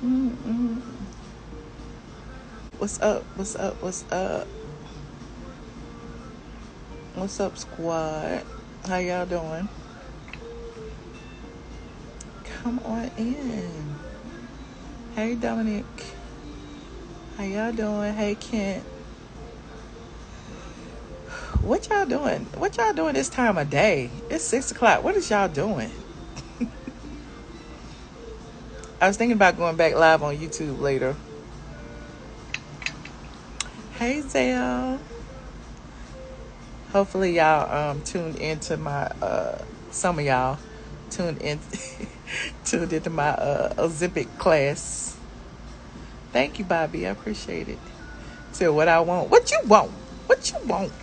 Mm-mm. What's up? What's up? What's up? What's up, squad? How y'all doing? Come on in. Hey, Dominic. How y'all doing? Hey, Kent. What y'all doing? What y'all doing this time of day? It's 6 o'clock. What is y'all doing? I was thinking about going back live on YouTube later. Hey, Zell. Hopefully y'all tuned into my some of y'all tuned in tuned into my Ozempic class. Thank you, Bobby. I appreciate it. So what I want. What you want? What you want?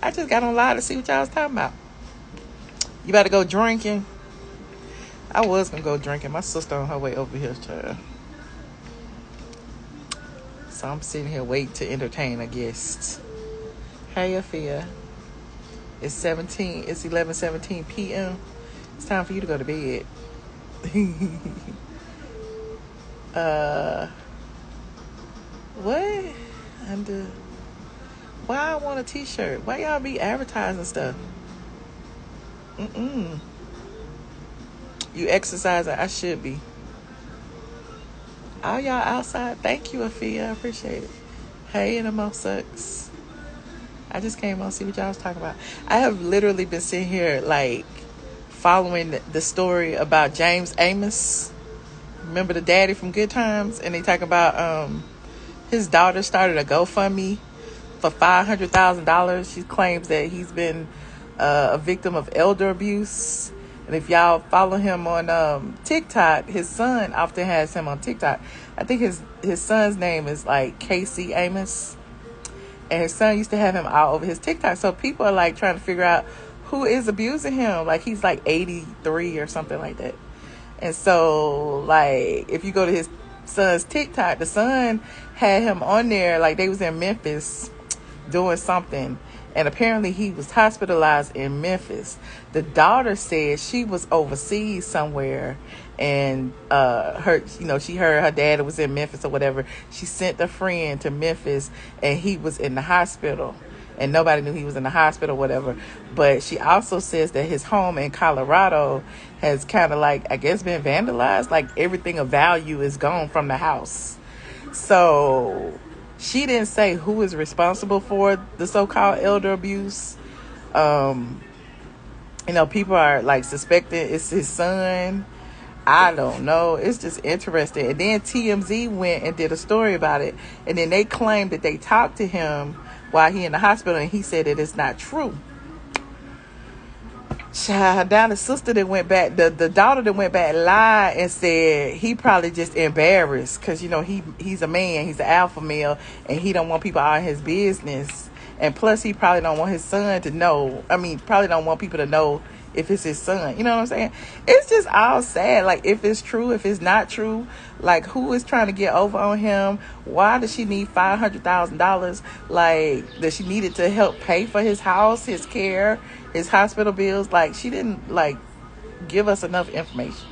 I just got on live to see what y'all was talking about. You better go drinking. I was gonna go drinking. My sister on her way over here, child. So I'm sitting here waiting to entertain a guest. Hey, Afia. It's 11:17 p.m. It's time for you to go to bed. uh, what? And why I want a t-shirt? Why y'all be advertising stuff? Mm-mm. You exercising? I should be. All y'all outside? Thank you, Afia. I appreciate it. Hey, and Amos sucks. I just came on to see what y'all was talking about. I have literally been sitting here like following the story about James Amos. Remember the daddy from Good Times? And they talk about his daughter started a GoFundMe for $500,000. She claims that he's been a victim of elder abuse. And if y'all follow him on TikTok, his son often has him on TikTok. I think his son's name is like Casey Amos. And his son used to have him all over his TikTok. So people are like trying to figure out who is abusing him. Like he's like 83 or something like that. And so like if you go to his son's TikTok, the son had him on there like they was in Memphis doing something, and apparently he was hospitalized in Memphis. The daughter said she was overseas somewhere, and she heard her dad was in Memphis or whatever. She sent a friend to Memphis, and he was in the hospital, and nobody knew he was in the hospital, whatever. But she also says that his home in Colorado has kind of like, I guess, been vandalized. Like everything of value is gone from the house. So she didn't say who is responsible for the so-called elder abuse. People are like suspecting it's his son. I don't know. It's just interesting. And then TMZ went and did a story about it. And then they claimed that they talked to him while he in the hospital, and he said that it's not true. Child, down the sister that went back, the daughter that went back lied and said he probably just embarrassed because he's a man, he's an alpha male, and he don't want people out in his business. And plus, he probably don't want his son to know. I mean, probably don't want people to know if it's his son. You know what I'm saying? It's just all sad. Like, if it's true, if it's not true, like, who is trying to get over on him? Why does she need $500,000? Like, that she needed to help pay for his house, his care, his hospital bills? Like, she didn't, like, give us enough information.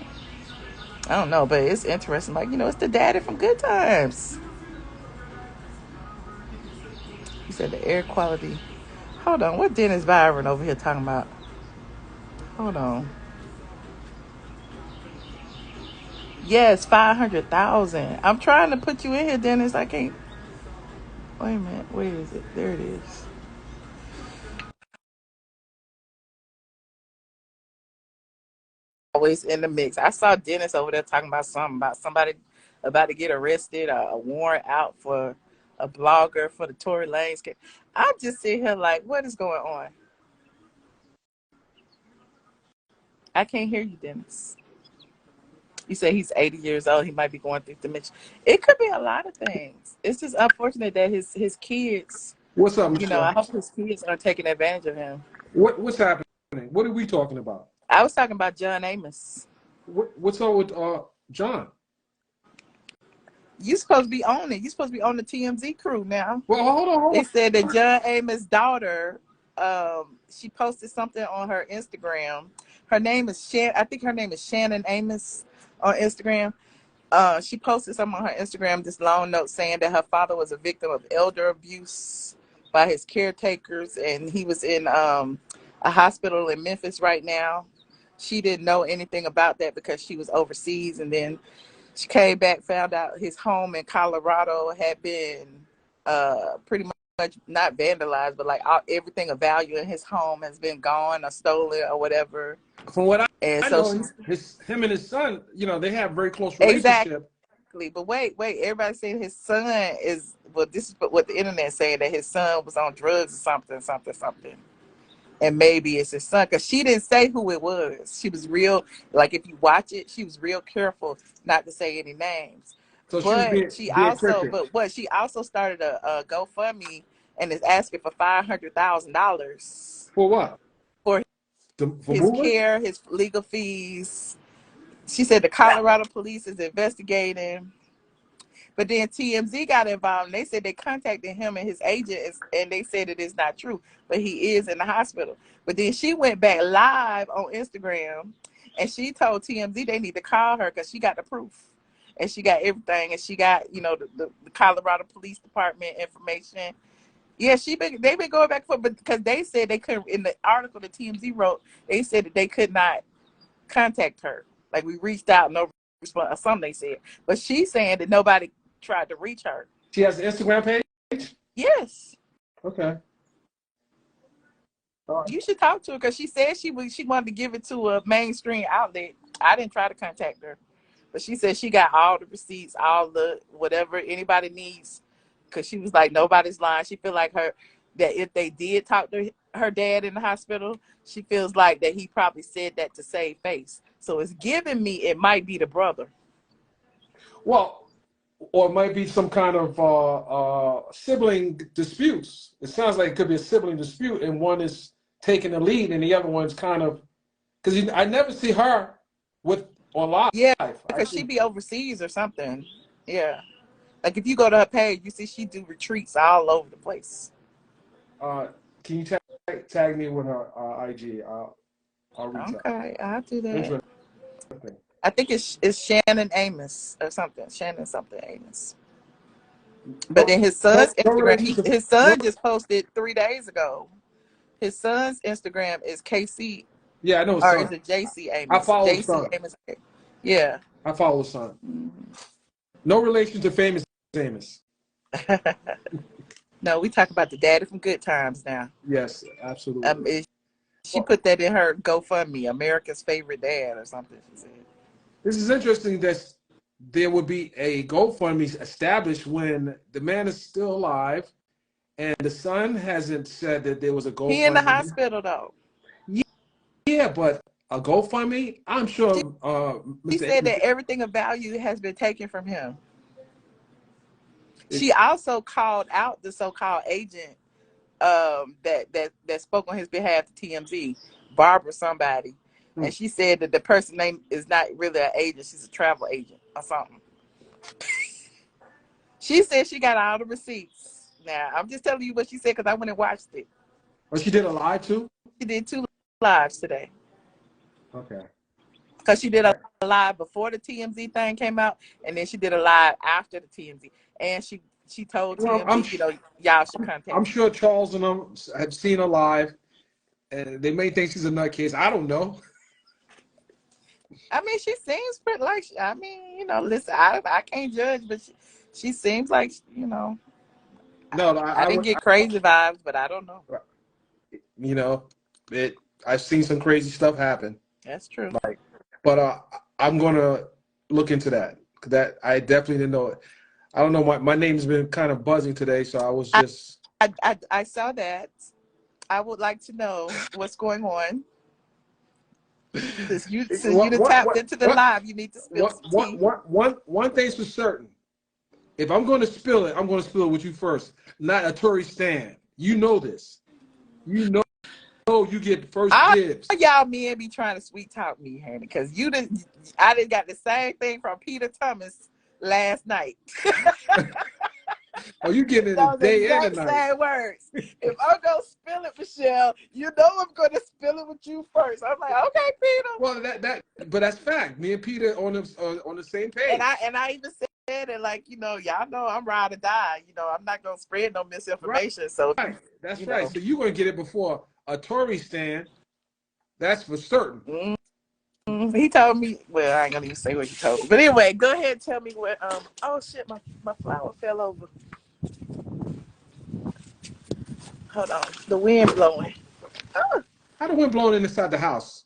I don't know, but it's interesting. Like, it's the daddy from Good Times. He said the air quality. Hold on. What Dennis Byron over here talking about? Hold on. Yes, 500,000. I'm trying to put you in here, Dennis. I can't. Wait a minute. Where is it? There it is. Always in the mix. I saw Dennis over there talking about something about somebody about to get arrested, a warrant out for a blogger for the Tory Lanez case. I'm just sitting here like, what is going on? I can't hear you, Dennis. You say he's 80 years old. He might be going through dementia. It could be a lot of things. It's just unfortunate that his kids, What's up, I Michelle? hope his kids are taking advantage of him. What's happening? What are we talking about? I was talking about John Amos. What's up with John? You supposed to be on it. You supposed to be on the TMZ crew now. Well, hold They on. said that John Amos' daughter, she posted something on her Instagram. Her name is I think her name is Shannon Amos on Instagram. She posted something on her Instagram, this long note saying that her father was a victim of elder abuse by his caretakers, and he was in a hospital in Memphis right now. She didn't know anything about that because she was overseas, and then she came back, found out his home in Colorado had been pretty much not vandalized, but like everything of value in his home has been gone or stolen or whatever. From what And I so know, she's him and his son, they have a very close exactly. relationship. But wait, everybody's saying his son is, well, this is what the internet saying, that his son was on drugs or something. And maybe it's his son, because she didn't say who it was. She was real, like if you watch it, she was real careful not to say any names. So she was But being cryptic. she also started a GoFundMe and is asking for $500,000 For what? for For his moving? care, his legal fees. She said the Colorado police is investigating. But then TMZ got involved, and they said they contacted him and his agent, and they said it is not true, but he is in the hospital. But then she went back live on Instagram, and she told TMZ they need to call her because she got the proof, and she got everything, and she got the Colorado Police Department information. Yeah, they've been going back and forth, but because they said they couldn't, in the article that TMZ wrote, they said that they could not contact her. Like, we reached out, no response, or something they said. But she's saying that nobody tried to reach her. She has an Instagram page? Yes. Okay. You should talk to her, because she said she wanted to give it to a mainstream outlet. I didn't try to contact her, but she said she got all the receipts, all the whatever anybody needs, because she was like, nobody's lying. She feel like that if they did talk to her dad in the hospital, she feels like that he probably said that to save face. So it's giving me it might be the brother. Well, or it might be some kind of sibling disputes. It sounds like it could be a sibling dispute, and one is taking the lead, and the other one's kind of, because I never see her on live. Yeah, because she be overseas or something. Yeah, like if you go to her page, you see she do retreats all over the place. Can you tag me with her IG? I'll reach out. Okay, I'll do that. Interesting. I think it's Shannon Amos or something. Shannon something Amos. But then his son's Instagram, his son just posted 3 days ago. His son's Instagram is KC. Yeah, I know his or son. is it JC Amos? I follow his JC son. Amos. Yeah. I follow his son. No relation to famous Amos. No, we talk about the daddy from Good Times now. Yes, absolutely. She put that in her GoFundMe, America's Favorite Dad or something, she said. This is interesting that there would be a GoFundMe established when the man is still alive, and the son hasn't said that there was a GoFundMe. He in the hospital though. Yeah, but a GoFundMe, I'm sure. He said that everything of value has been taken from him. She also called out the so-called agent that spoke on his behalf to TMZ, Barbara somebody. And she said that the person name is not really an agent, she's a travel agent or something. She said she got all the receipts. Now, I'm just telling you what she said because I went and watched it. Oh, she did a live too? She did 2 lives today. Okay. Because she did a live before the TMZ thing came out, and then she did a live after the TMZ. And she told TMZ, y'all should contact I'm sure Charles and them have seen her live, and they may think she's a nutcase. I don't know. I mean, she seems pretty like, listen, I can't judge, but she seems like, No, I didn't get crazy vibes, but I don't know. I've seen some crazy stuff happen. That's true. But I'm gonna look into that. That I definitely didn't know it. I don't know. My name's been kind of buzzing today, so I was just. I saw that. I would like to know what's going on. Since you tapped into the live, you need to spill some tea. One thing's for certain. If I'm going to spill it, I'm going to spill it with you first, not a Tory stan. You know this. You know you get first dibs. Y'all men be trying to sweet talk me, honey, because I done got the same thing from Peter Thomas last night. Oh, you getting it a Those day and a exact night. same words. If I'm gonna spill it, Michelle, you know I'm gonna spill it with you first. I'm like, okay, Peter. Well, but that's fact. Me and Peter on the same page. And I even said it like, y'all know I'm ride or die. I'm not gonna spread no misinformation. Right. So That's right. So you're gonna get it before a Tory stand. That's for certain. He told me. Well, I ain't gonna even say what he told me. But anyway, go ahead and tell me what. Oh shit, my flower fell over. Hold on, the wind blowing. Oh, How the wind blowing inside the house?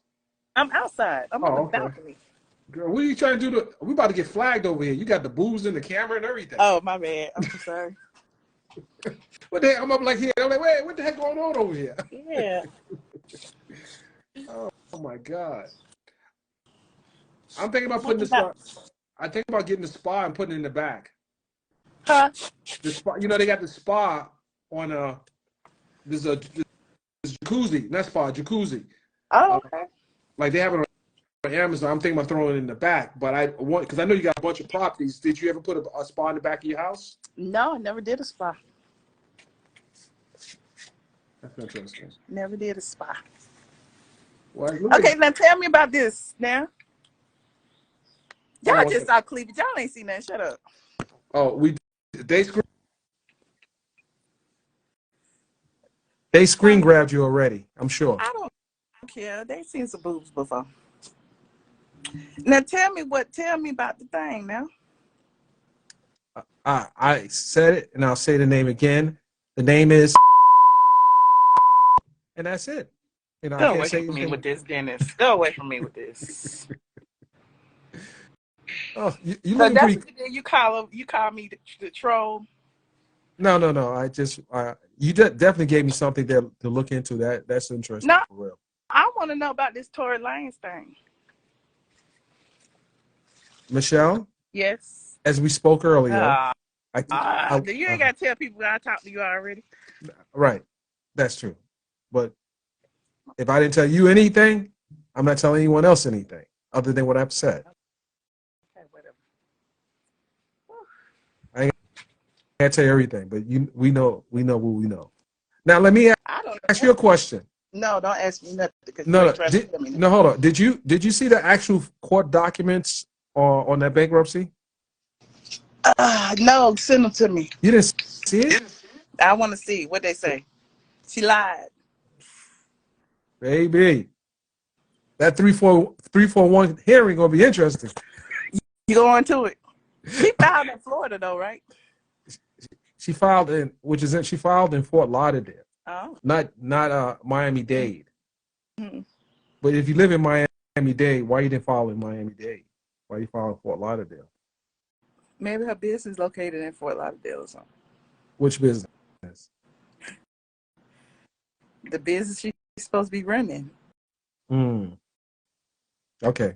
I'm outside. I'm on the Okay. balcony. Girl, what are you trying to do? We about to get flagged over here. You got the booze and the camera and everything. Oh, my bad. I'm so sorry. What the heck? I'm up like here. I'm like, wait, what the heck going on over here? Yeah. Oh my God. I'm thinking about putting the spa. I think about getting the spa and putting it in the back. Huh? The spa, they got the spa on there's jacuzzi, not spa, jacuzzi. Oh, okay. Like they have it on Amazon. I'm thinking about throwing it in the back, but I want because I know you got a bunch of properties. Did you ever put a spa in the back of your house? No, I never did a spa. That's interesting. Never did a spa. Well, okay, now tell me about this now. Y'all just saw cleavage. Y'all ain't seen that. Shut up. Oh, they screen grabbed you already, I'm sure. I don't care. They seen some boobs before. Now tell me about the thing now. I said it and I'll say the name again. The name is and that's it. Go away from me with this, Dennis. Go away from me with this. Oh, you looking pretty. You call me the troll. No. I just you definitely gave me something to look into. That's interesting. No, for real. I want to know about this Tory Lanez thing. Michelle. Yes. As we spoke earlier, you ain't gotta tell people I talked to you already. Right, that's true. But if I didn't tell you anything, I'm not telling anyone else anything other than what I've said. Okay, whatever. I can't tell you everything, but we know what we know. Now let me ask you a question. No, don't ask me nothing. No, hold on. Did you see the actual court documents on that bankruptcy? No, send them to me. You didn't see it? I want to see what they say. She lied. Baby, that 341 hearing gonna be interesting. You go into it. She filed in Florida though, right? She filed in Fort Lauderdale. Oh. Not Miami-Dade. Mm-hmm. But if you live in Miami-Dade, why you didn't file in Miami-Dade? Why you filed in Fort Lauderdale? Maybe her business is located in Fort Lauderdale or something. Which business? The business she's supposed to be running. Okay.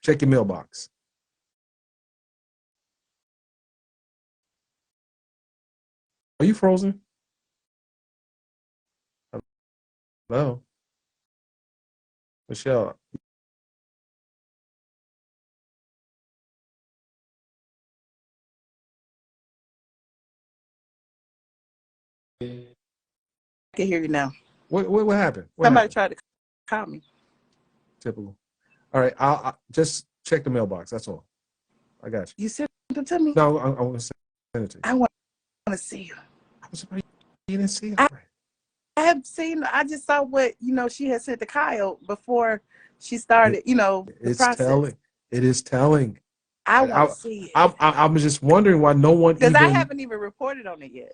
Check your mailbox. Are you frozen? Hello? Michelle. I can hear you now. What happened? Somebody tried to call me. Typical. All right, I'll just check the mailbox. That's all. I got you. You sent them to me? No, I want to send it to you. I want to see you. I'm surprised you didn't see it. I have seen. I just saw what she had sent to Kyle before she started. The process. It is telling. I want to see it. I'm just wondering why no one. Because I haven't even reported on it yet.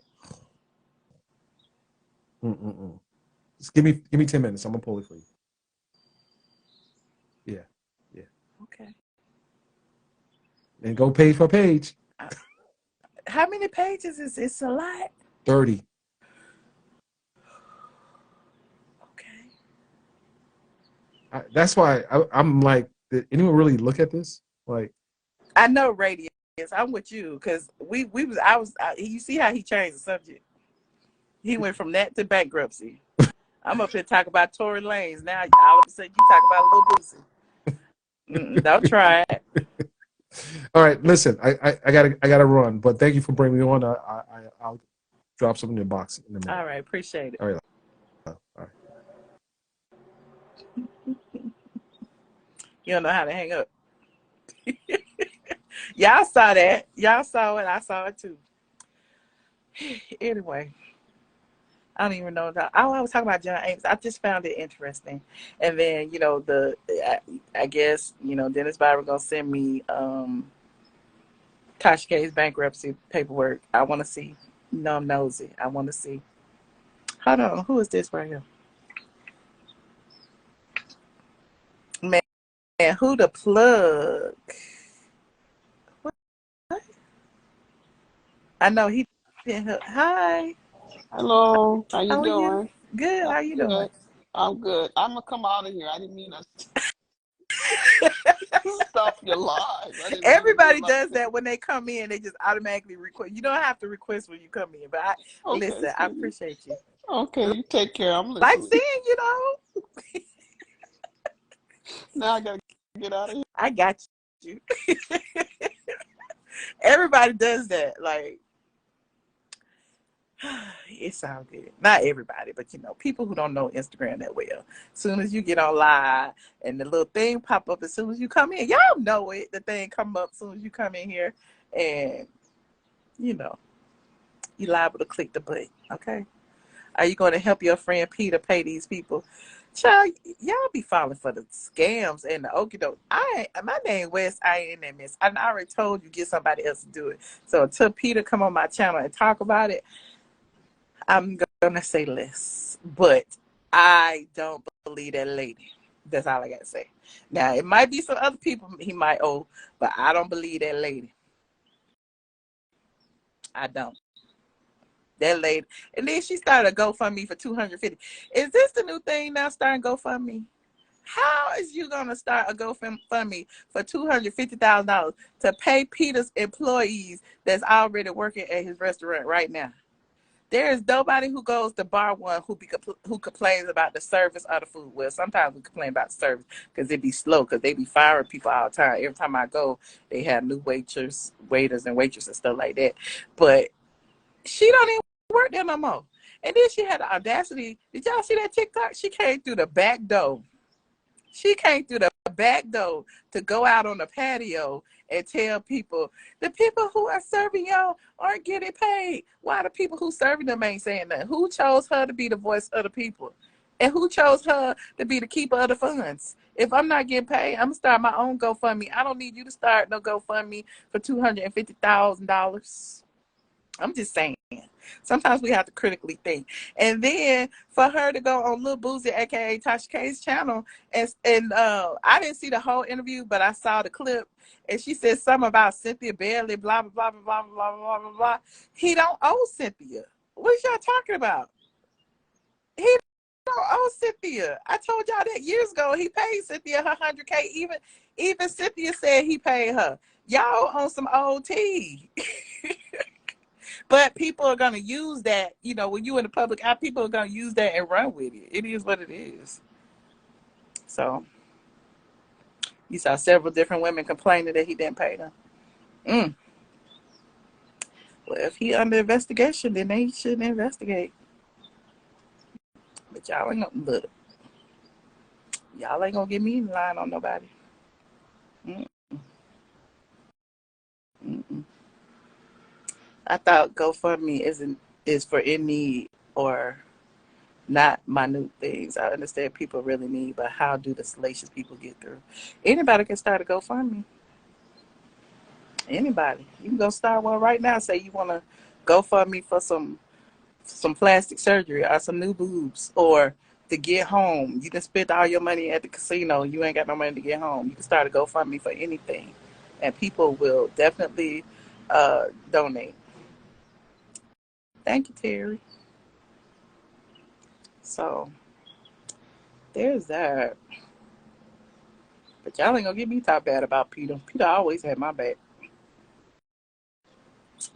Just give me 10 minutes. I'm gonna pull it for you. Yeah. Okay. And go page for page. How many pages is it's a lot? 30. Okay. That's why I'm like, did anyone really look at this? Like, I know radius. I'm with you because you see how he changed the subject. He went from that to bankruptcy. I'm up here talking about Tory Lanez. Now all of a sudden you talk about Lil Boosie. Don't try it. All right, listen, I gotta run, but thank you for bringing me on. I'll drop some in your box in a minute. All right, appreciate it. All right, all right. You don't know how to hang up. Y'all saw that. Y'all saw it. I saw it too. Anyway, I don't even know. I was talking about John Amos. I just found it interesting. And then, you know, I guess, you know, Dennis Byron going to send me Tasha K's bankruptcy paperwork. I want to see. No, I'm nosy. I want to see. Hold on. Who is this right here? Man, who the plug? What? I know he didn't. Hi. Hello, how you How are you? doing? Good. I'm How you doing? good. I'm good. I'm gonna come out of here. I didn't mean to stop your live. I didn't mean to do Everybody it like does that. that when they come in. They just automatically request. You don't have to request when you come in, but Okay, listen. I sweetie. appreciate you. Okay, you take care. I'm Like listening. seeing, you know. Now I gotta get out of here. I got you. Everybody does that. Like, it sounds good. Not everybody, but you know, people who don't know Instagram that well. As soon as you get on live and the little thing pop up as soon as you come in, y'all know it. The thing come up as soon as you come in here, and you know, you liable to click the button. Okay. Are you going to help your friend Peter pay these people? Child, y'all be falling for the scams and the okie doke. My name West. I ain't in that mess. I already told you get somebody else to do it. So until Peter come on my channel and talk about it, I'm gonna say less. But I don't believe that lady. That's all I gotta say. Now it might be some other people he might owe, but I don't believe that lady. I don't. That lady. And then she started a GoFundMe for $250. Is this the new thing now, starting GoFundMe? How is you going to start a GoFundMe for $250,000 to pay Peter's employees that's already working at his restaurant right now? There is nobody who goes to bar one who complains about the service of the food. Well, sometimes we complain about the service because it be slow because they be firing people all the time. Every time I go, they have new waiters and waitresses and stuff like that. But she don't even work there no more. And then she had the audacity. Did y'all see that TikTok? She came through the back door. She came through the back door to go out on the patio and tell people, the people who are serving y'all aren't getting paid. Why the people who serving them ain't saying nothing? Who chose her to be the voice of the people? And who chose her to be the keeper of the funds? If I'm not getting paid, I'm going to start my own GoFundMe. I don't need you to start no GoFundMe for $250,000. I'm just saying. Sometimes we have to critically think. And then for her to go on Lil Boozy, aka Tasha K's channel, and I didn't see the whole interview, but I saw the clip, and she said something about Cynthia Bailey, blah blah blah blah blah blah blah blah blah. He don't owe Cynthia. What are y'all talking about? He don't owe Cynthia. I told y'all that years ago. He paid Cynthia her $100K. Even Cynthia said he paid her. Y'all on some old tea. But people are going to use that, you know, when you in the public eye, people are going to use that and run with it. It is what it is. So you saw several different women complaining that he didn't pay them. Well, if he under investigation, then they shouldn't investigate. But y'all ain't gonna look. Y'all ain't gonna get me in line on nobody. Mm-mm. Mm-mm. I thought GoFundMe is for in need or not minute things. I understand people really need, but how do the salacious people get through? Anybody can start a GoFundMe. Anybody. You can go start one right now. Say you want to GoFundMe for some plastic surgery or some new boobs or to get home. You can spend all your money at the casino. You ain't got no money to get home. You can start a GoFundMe for anything. And people will definitely donate. Thank you, Terry. So there's that. But y'all ain't gonna get me talk bad about Peter. Peter always had my back.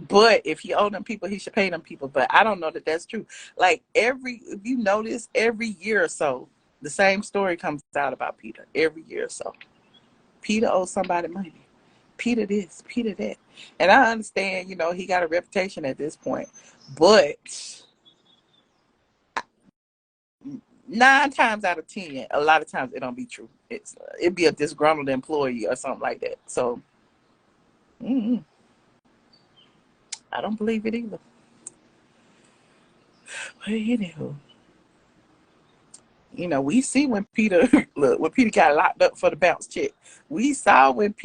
But if he owe them people, he should pay them people. But I don't know that that's true. Like if you notice, every year or so, the same story comes out about Peter. Every year or so, Peter owes somebody money. Peter this, Peter that. And I understand, you know, he got a reputation at this point. But 9 times out of 10, a lot of times it don't be true. It'd be a disgruntled employee or something like that. So I don't believe it either. But anywho, you know, we see when Peter look when Peter got locked up for the bounce check. We saw when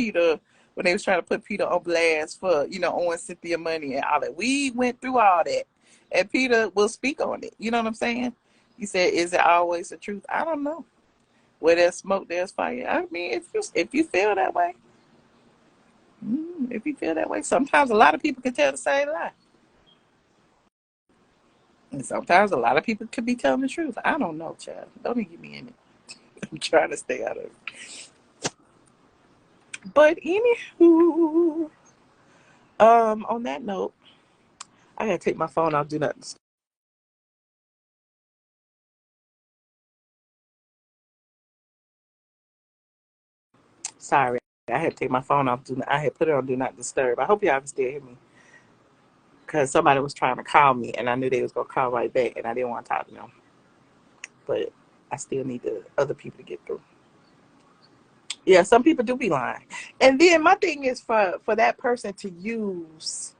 they was trying to put Peter on blast for, you know, owing Cynthia money and all that. We went through all that, and Peter will speak on it. You know what I'm saying? He said, "Is it always the truth? I don't know. Where there's smoke, there's fire." I mean, if you feel that way, sometimes a lot of people can tell the same lie, and sometimes a lot of people could be telling the truth. I don't know, child. Don't even get me in it. I'm trying to stay out of it. But anywho, on that note, I gotta take my phone off. Do not disturb. Sorry, I had to take my phone off. I had put it on do not disturb. I hope y'all can still hear me, because somebody was trying to call me, and I knew they was gonna call right back, and I didn't want to talk to them. But I still need the other people to get through. Yeah, some people do be lying. And then my thing is for that person to use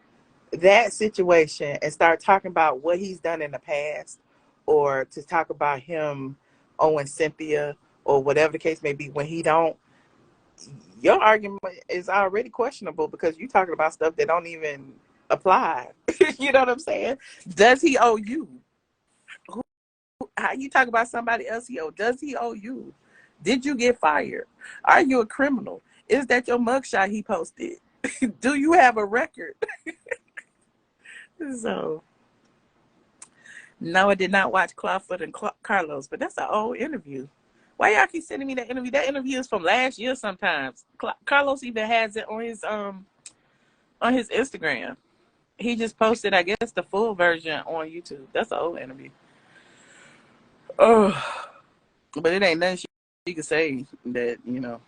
that situation and start talking about what he's done in the past, or to talk about him owing Cynthia or whatever the case may be, when he don't, your argument is already questionable, because you're talking about stuff that don't even apply. You know what I'm saying? Does he owe you? How you talk about somebody else he owe? Does he owe you? Did you get fired? Are you a criminal? Is that your mugshot he posted? Do you have a record? So, no, I did not watch Claudia and Carlos, but that's an old interview. Why y'all keep sending me that interview? That interview is from last year sometimes. Carlos even has it on his Instagram. He just posted, I guess, the full version on YouTube. That's an old interview. Oh, but it ain't nothing she could say that, you know,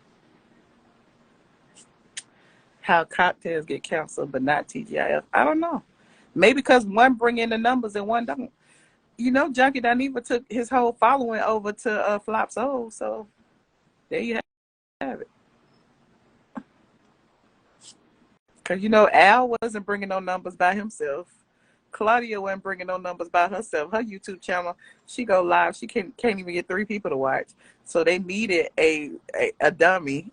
how cocktails get canceled but not TGIF. I don't know. Maybe because one bring in the numbers and one don't. You know, Junkie Dineva took his whole following over to Flop Soul, so there you have it. Because, you know, Al wasn't bringing no numbers by himself. Claudia wasn't bringing no numbers by herself. Her YouTube channel, she go live. She can't even get 3 people to watch. So they needed a dummy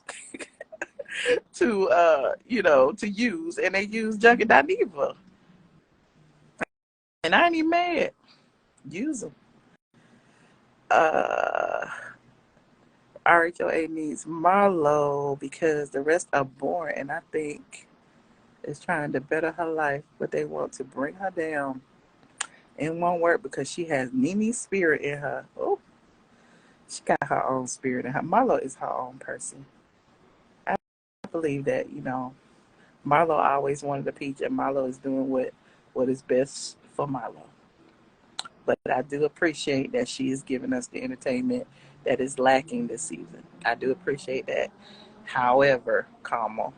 to, you know, to use. And they used Junkie Dineva. And I ain't even mad. Use them. RHOA needs Marlo because the rest are boring, and I think is trying to better her life, but they want to bring her down. It won't work because she has Nini's spirit in her. Oh, she got her own spirit in her. Marlo is her own person. I believe that, you know, Marlo always wanted a peach, and Marlo is doing what is best for Marlo. But I do appreciate that she is giving us the entertainment that is lacking this season. I do appreciate that. However, comma,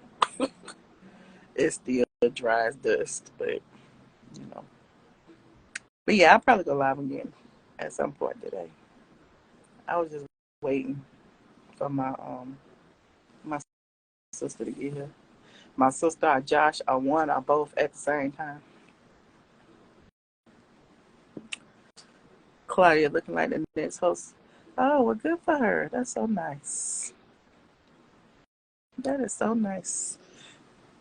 it still dry as dust, but you know. But yeah, I'll probably go live again at some point today. I was just waiting for my sister to get here. My sister, Josh, or one, or both at the same time. Claudia looking like the next host. Oh, well, good for her. That's so nice. That is so nice.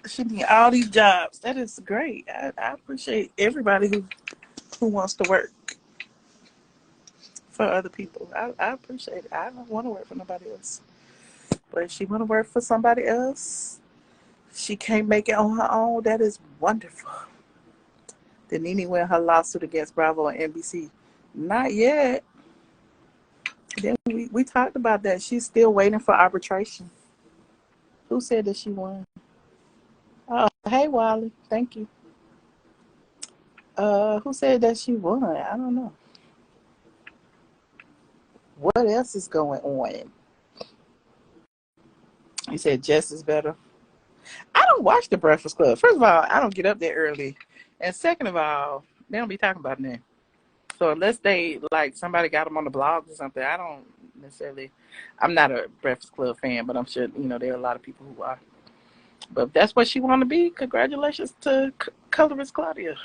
She need all these jobs. That is great. I appreciate everybody who wants to work for other people. I appreciate it. I don't want to work for nobody else. But if she want to work for somebody else, she can't make it on her own. That is wonderful. Did Nene win her lawsuit against Bravo and NBC? Not yet. Then we talked about that. She's still waiting for arbitration. Who said that she won? Oh, hey, Wally. Thank you. Who said that she won? I don't know. What else is going on? You said Jess is better. I don't watch the Breakfast Club. First of all, I don't get up that early, and second of all, they don't be talking about that. So unless they like somebody got them on the blogs or something, I don't necessarily. I'm not a Breakfast Club fan, but I'm sure there are a lot of people who are. But if that's what she want to be, congratulations to Colorist Claudia.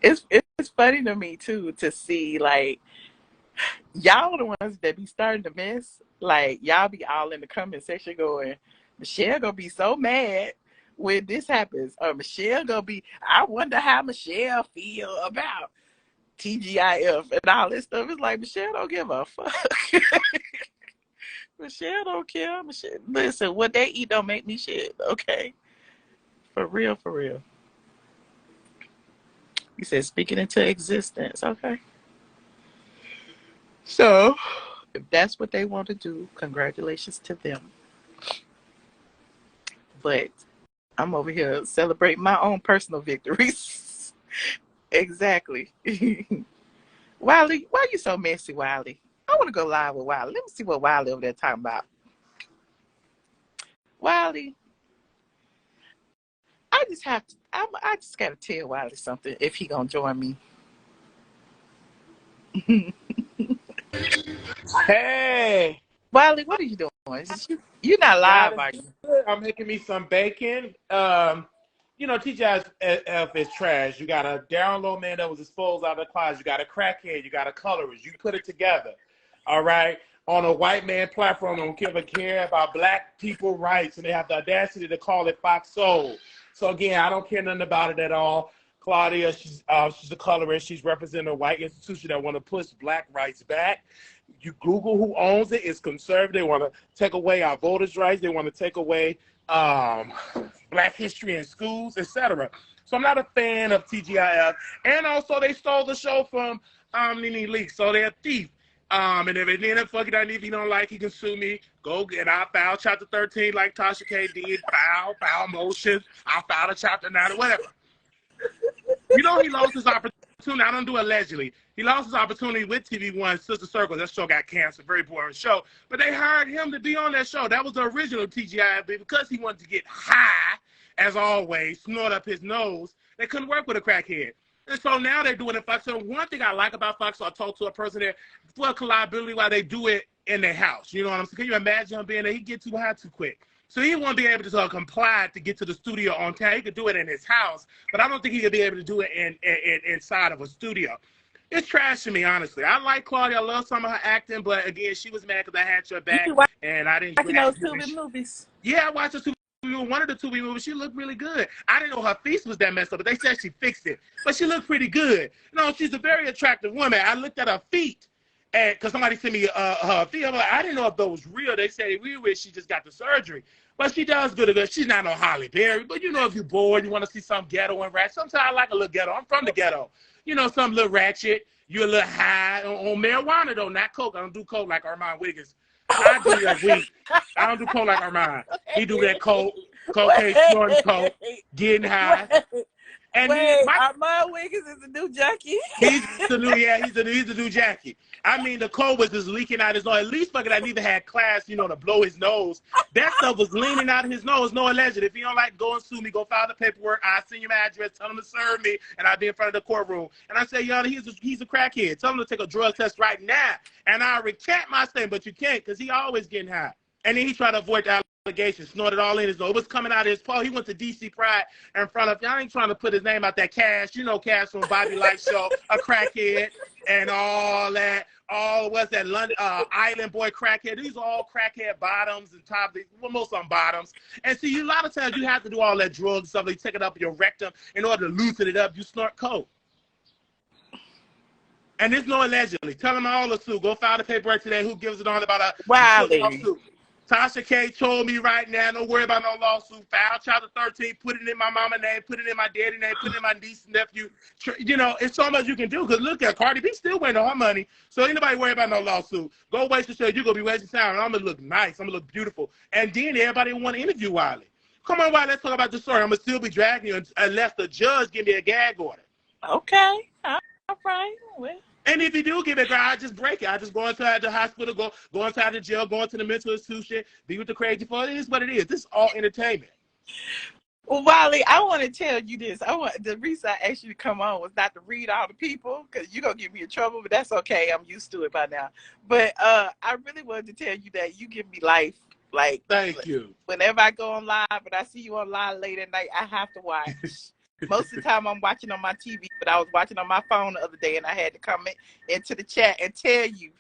It's funny to me too to see like y'all the ones that be starting to mess. Like y'all be all in the comment section going, Michelle gonna be so mad when this happens, or Michelle gonna be. I wonder how Michelle feel about TGIF and all this stuff. It's like Michelle don't give a fuck. Michelle don't care. Michelle, listen, what they eat don't make me shit. Okay, for real, for real. He said, speaking into existence. Okay. So, if that's what they want to do, congratulations to them. But I'm over here celebrating my own personal victories. Exactly. Wiley, why are you so messy, Wiley? I want to go live with Wiley. Let me see what Wiley over there talking about. Wiley, I just got to tell Wiley something if he going to join me. Hey, Wiley, what are you doing? You're not live, are you? I'm making me some bacon. TGIF is trash. You got a download man that was exposed out of the closet. You got a crackhead. You got a colorist. You put it together, all right, on a white man platform. Don't give a care about black people rights, and they have the audacity to call it Fox Soul. So again, I don't care nothing about it at all. Claudia, she's a colorist. She's representing a white institution that want to push black rights back. You Google who owns it. It's conservative. They want to take away our voters' rights. They want to take away black history in schools, etc. So I'm not a fan of TGIF. And also, they stole the show from Nene Leakes. So they're a thief. And if it didn't fuck it out, if you don't like, he can sue me. Go get I filed Chapter 13 like Tasha K did. File motion. I filed a Chapter 9 or whatever. He lost his opportunity. I don't do allegedly. He lost his opportunity with TV One, Sister Circle. That show got canceled. Very boring show. But they hired him to be on that show. That was the original TGI. But because he wanted to get high, as always, snort up his nose, they couldn't work with a crackhead. And so now they're doing it. Fox. So one thing I like about Fox, so I talked to a person there, for liability while they do it in their house. You know what I'm saying? Can you imagine him being there? He'd get too high too quick. So he won't be able to comply to get to the studio on time. He could do it in his house, but I don't think he could be able to do it inside of a studio. It's trash to me, honestly. I like Claudia. I love some of her acting, but again, she was mad because I had your back, and I didn't. Watching those Tubi movies. Yeah, I watched the Tubi movie. One of the Tubi movies. She looked really good. I didn't know her face was that messed up, but they said she fixed it. But she looked pretty good. No, she's a very attractive woman. I looked at her feet. And because somebody sent me her feet, I'm like, I didn't know if those real. They say she just got the surgery. But she does good. She's not no Holly Berry. But if you're bored, you want to see some ghetto and ratchet. Sometimes I like a little ghetto. I'm from the ghetto. Some little ratchet. You're a little high on marijuana, though, not coke. I don't do coke like Armand Wiggins. I do that weed. I don't do coke like Armand. He do that coke, cocaine, snorting coke, getting high. And Armand Wiggins is the new Jackie. He's the new Jackie. I mean, the cold was just leaking out his nose. At least fucking I neither had class, to blow his nose. That stuff was leaning out of his nose. No alleged. If you don't like, go and sue me. Go file the paperwork. I'll send you my address. Tell him to serve me. And I'll be in front of the courtroom. And I say, he's a crackhead. Tell him to take a drug test right now. And I recant my statement, but you can't because he always getting high. And then he tried to avoid the allegations, snorted all in his nose. It was coming out of his paw. He went to DC Pride in front of, y'all ain't trying to put his name out there, Cash. Cash from Bobby Light Show, a crackhead, and all that. All was that London Island boy crackhead. These are all crackhead bottoms and top. Well, most of them bottoms. And see, a lot of times you have to do all that drug stuff. They take it up your rectum in order to loosen it up. You snort coke. And there's no allegedly. Tell them all the sue. Go file the paperwork today. Who gives it on about a lawsuit? Tasha K told me right now, don't worry about no lawsuit. File Chapter 13, put it in my mama name, put it in my daddy name, put it in my niece and nephew. It's so much you can do. Because look at Cardi B still waiting on her money. So ain't nobody worry about no lawsuit. Go waste your show. You're going to be wasting time. And I'm going to look nice. I'm going to look beautiful. And then everybody want to interview Wiley. Come on, Wiley, let's talk about the story. I'm going to still be dragging you unless the judge give me a gag order. Okay. All right. Well. And if you do give it, girl, I just break it. I just go inside the hospital, go inside the jail, go into the mental institution, be with the crazy folks. It is what it is. This is all entertainment. Well, Wally, I want to tell you this. The reason I asked you to come on was not to read all the people, because you're going to get me in trouble, but that's okay. I'm used to it by now. But I really wanted to tell you that you give me life. Like, thank you. Whenever I go on live and I see you on live late at night, I have to watch. Most of the time I'm watching on my TV, but I was watching on my phone the other day, and I had to come into the chat and tell you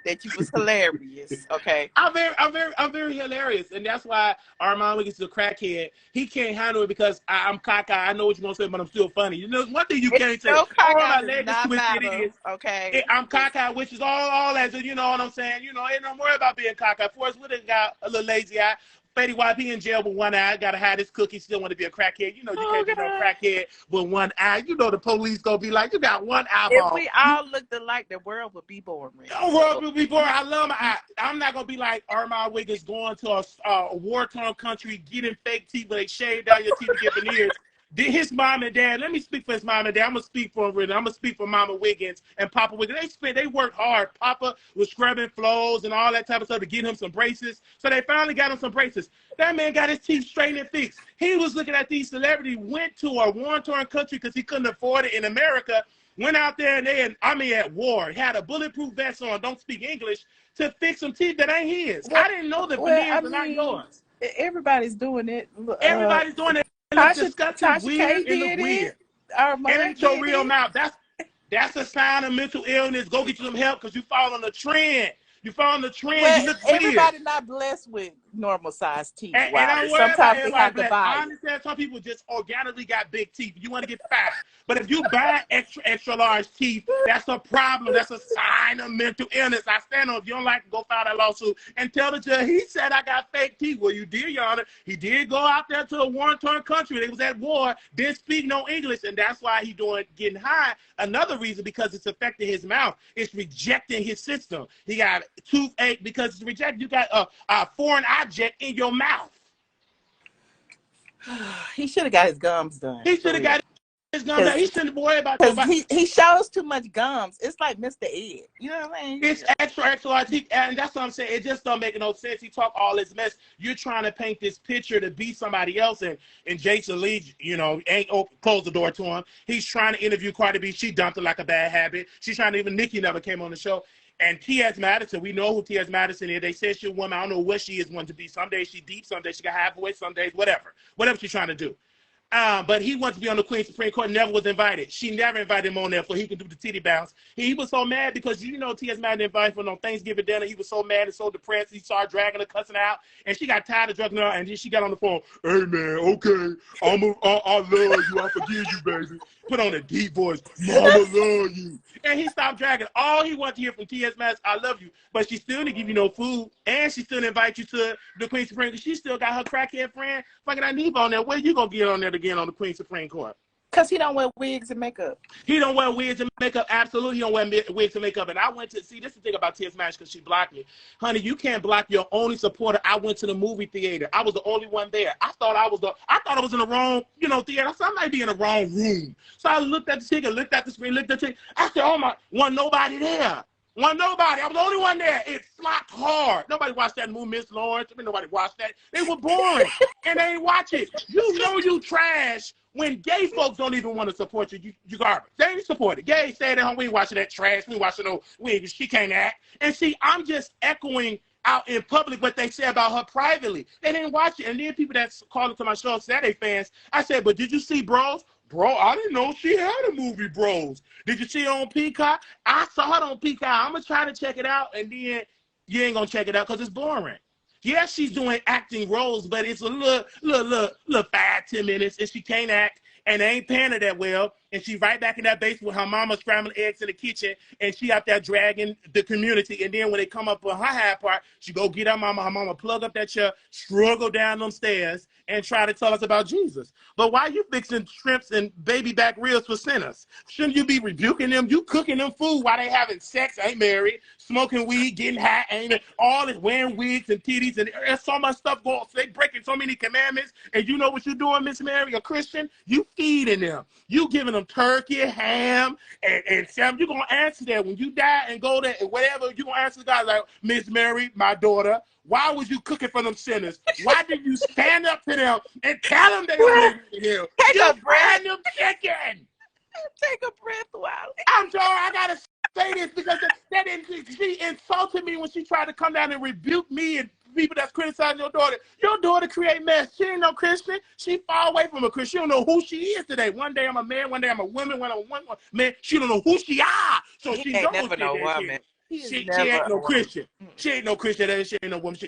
that you was hilarious. Okay. I'm very hilarious, and that's why Armand Wiggins is a crackhead. He can't handle it because I'm cockeyed. I know what you're gonna say, but I'm still funny. You know, one thing you can't say. No, all my legs twisted. Okay. I'm cockeyed, which is all that. You know what I'm saying? You know, ain't no worry about being cockeyed. Forrest Whitaker got a little lazy eye. Fetty Wap, he in jail with one eye. Gotta hide his cookie. Still want to be a crackhead. You know, you can't be no crackhead with one eye. You know, the police gonna be like, you got one eyeball. If we all looked alike, the world would be boring. The world would be boring. I love my eye. I'm not gonna be like Armand Wiggins going to a war-torn country, getting fake teeth where they shave down your teeth to get veneers. His mom and dad, let me speak for his mom and dad. I'm going to speak for him. I'm going to speak for Mama Wiggins and Papa Wiggins. They worked hard. Papa was scrubbing flows and all that type of stuff to get him some braces. So they finally got him some braces. That man got his teeth straightened and fixed. He was looking at these celebrities, went to a war-torn country because he couldn't afford it in America, went out there and at war, had a bulletproof vest on, don't speak English, to fix some teeth that ain't his. I didn't know the veneers are not yours. Everybody's doing it. Everybody's doing it. Tasha weird K did weird. And ain't your real mouth. That's a sign of mental illness. Go get you some help because you fall on the trend. You fall on the trend. Well, you look everybody weird. Not blessed with normal sized teeth. And sometimes they have to buy. I understand some people just organically got big teeth. You want to get fat. But if you buy extra large teeth, that's a problem. That's a sign of mental illness. I stand on. If you don't like it, go file that lawsuit and tell the judge he said I got fake teeth. Well, you did, Your Honor. He did go out there to a war-torn country. They was at war. Didn't speak no English, and that's why he getting high. Another reason because it's affecting his mouth. It's rejecting his system. He got toothache because it's rejected. You got a foreign object in your mouth. He should have got his gums done. He should have got his gums done. He shouldn't worry about that. He shows too much gums. It's like Mr. Ed. You know what I mean? It's extra large teeth, and that's what I'm saying. It just don't make no sense. He talk all this mess. You're trying to paint this picture to be somebody else, and Jason Lee, you know, ain't close the door to him. He's trying to interview Cardi B. She dumped it like a bad habit. She's trying to even Nicki never came on the show. And T.S. Madison, we know who T.S. Madison is. They said she's a woman. I don't know what she is wanting to be. Some days she deep, some days she got halfway, some days whatever she's trying to do. But he wants to be on the Queen's Supreme Court, never was invited. She never invited him on there so he could do the titty bounce. He was so mad because, you know, T.S. Madison invited for no Thanksgiving dinner. He was so mad and so depressed. He started dragging her, cussing out, and she got tired of drugging her, and then she got on the phone. Hey, man, okay, I love you. I forgive you, baby. Put on a deep voice. Mama love you. And he stopped dragging. All he wanted to hear from T.S. Madison, I love you. But she still didn't give you no food, and she still didn't invite you to the Queen's Supreme Court. She still got her crackhead friend fucking that Neve on there. Where you going to get on there again on the Queen's Supreme Court? Because he don't wear wigs and makeup. He don't wear wigs and makeup. Absolutely, he don't wear wigs and makeup. And I went to see, this is the thing about T.S. Madison because she blocked me. Honey, you can't block your only supporter. I went to the movie theater. I was the only one there. I thought I was in the wrong, you know, theater. I said, I might be in the wrong room. So I looked at the ticket, looked at the screen, looked at the ticket. I said, oh my, wasn't nobody there. Wasn't nobody. I was the only one there. It flopped hard. Nobody watched that movie, Miss Lawrence. I mean, nobody watched that. They were boring. And they ain't watch it. You know you trash when gay folks don't even want to support you. You garbage. They ain't support it. Gay stayed at home. We ain't watching that trash. We ain't watching no, she can't act. And see, I'm just echoing out in public what they say about her privately. They didn't watch it. And then people that called into my show, Saturday fans, I said, but did you see Bros? Bro, I didn't know she had a movie, Bros. Did you see it on Peacock? I saw it on Peacock. I'm going to try to check it out, and then you ain't going to check it out because it's boring. Yeah, she's doing acting roles, but it's a little 5-10 minutes, and she can't act, and they ain't paying her that well, and she's right back in that basement with her mama scrambling eggs in the kitchen, and she out there dragging the community, and then when they come up on her high part, she go get her mama plug up that chair, struggle down them stairs, and try to tell us about Jesus. But why you fixing shrimps and baby back ribs for sinners? Shouldn't you be rebuking them? You cooking them food while they having sex, ain't married, smoking weed, getting high, ain't it? All this wearing wigs and titties, and there's so much stuff going on. So they breaking so many commandments, and you know what you're doing, Miss Mary, a Christian? You feeding them. You giving them turkey, ham, and Sam. You're gonna answer that when you die and go there and whatever. You're gonna answer the guy like, Miss Mary, my daughter. Why was you cooking for them sinners? Why did you stand up to them and tell them they don't live in hell? You frying them chicken. Take a breath, Wiley. I'm sorry, I gotta say this because she insulted me when she tried to come down and rebuke me and people that's criticizing your daughter. Your daughter create mess. She ain't no Christian. She far away from a Christian. She don't know who she is today. One day I'm a man, one day I'm a woman, one day I'm a woman. Man, she don't know who she are. So she ain't don't never no woman. She ain't no Christian. She ain't no Christian. She ain't no woman.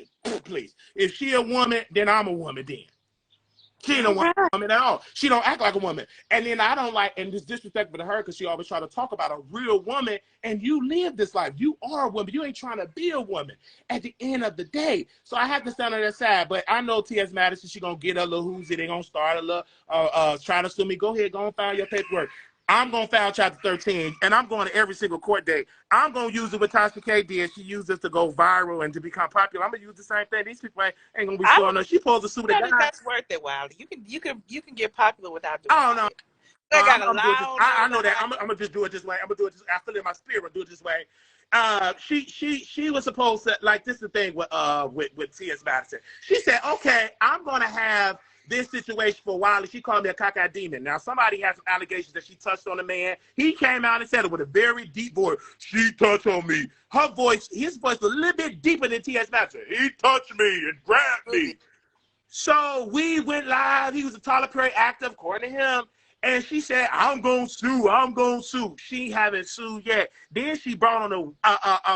Please. If she a woman, then I'm a woman then. She ain't no woman at all. She don't act like a woman. And then I don't like, and this disrespectful to her because she always try to talk about a real woman, and you live this life. You are a woman. You ain't trying to be a woman at the end of the day. So I have to stand on that side. But I know T.S. Madison, she going to get a little whoozy. They going to start a little, trying to sue me. Go ahead, go and file your paperwork. I'm going to file Chapter 13, and I'm going to every single court date. I'm going to use it with Tasha K did. She used this to go viral and to become popular. I'm going to use the same thing. These people ain't going to be suing her. She supposed to sue the guy. That's worth it, Wiley. You can get popular without doing Oh, no. I know that. I'm going to just do it this way. I'm going to do it this way. I feel it in my spirit. I'm going to do it this way. She was supposed to, like, this is the thing with T.S. Madison. She said, okay, I'm going to have this situation for Wiley. She called me a cockeyed demon. Now, somebody has some allegations that she touched on a man. He came out and said it with a very deep voice. She touched on me. His voice was a little bit deeper than T.S. Madison. He touched me and grabbed me. So we went live. He was a Tyler Perry actor, according to him. And she said, I'm going to sue. I'm going to sue. She haven't sued yet. Then she brought on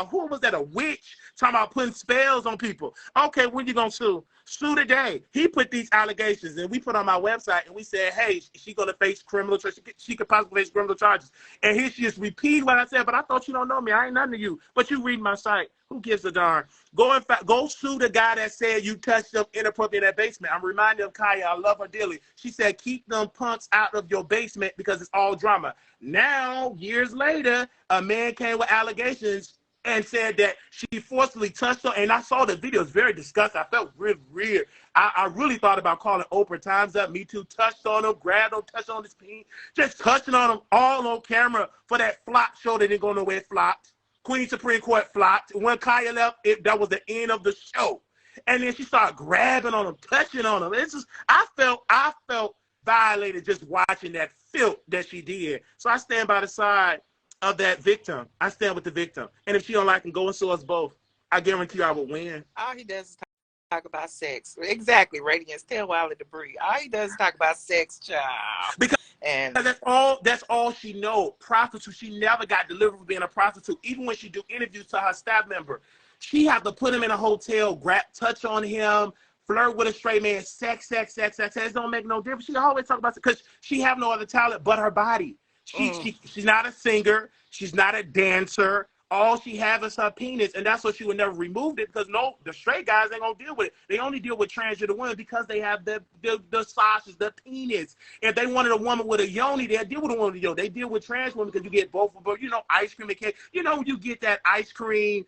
who was that, a witch, talking about putting spells on people. Okay, when you going to sue? Sue today. He put these allegations, and we put on my website, and we said, hey, she's going to face criminal charges. She could possibly face criminal charges. And here she just repeated what I said, but I thought you don't know me. I ain't nothing to you. But you read my site. Who gives a darn? Go sue the guy that said you touched them inappropriately in that basement. I'm reminded of Kaya. I love her dearly. She said, keep them punks out of your basement because it's all drama. Now, years later, a man came with allegations and said that she forcibly touched her. And I saw the video. It's very disgusting. I felt really weird. I really thought about calling Oprah. Time's Up. Me Too. Touched on him, grabbed him, touched on his peen. Just touching on him all on camera for that flop show that didn't go nowhere. It flopped. Queen Supreme Court flopped. When Kaya left, that was the end of the show. And then she started grabbing on him, touching on him. It's just, I felt violated just watching that filth that she did. So I stand by the side of that victim. I stand with the victim. And if she don't like him, go and sue us both. I guarantee you I will win. All he does is talk about sex. Exactly, Radiance. Tell Wiley to breathe. All he does is talk about sex, child. Because that's all she know. Prostitute. She never got delivered for being a prostitute. Even when she do interviews to her staff member, she have to put him in a hotel, touch on him, flirt with a straight man, sex. It don't make no difference. She always talk about it because she have no other talent but her body. She's not a singer. She's not a dancer. All she have is her penis, and that's why she would never remove it because the straight guys ain't gonna deal with it. They only deal with transgender women because they have the sausages, the penis. If they wanted a woman with a yoni, they'll deal with a woman with a yoni. They deal with trans women because you get both of them. You know, ice cream and cake. You know, you get that ice cream,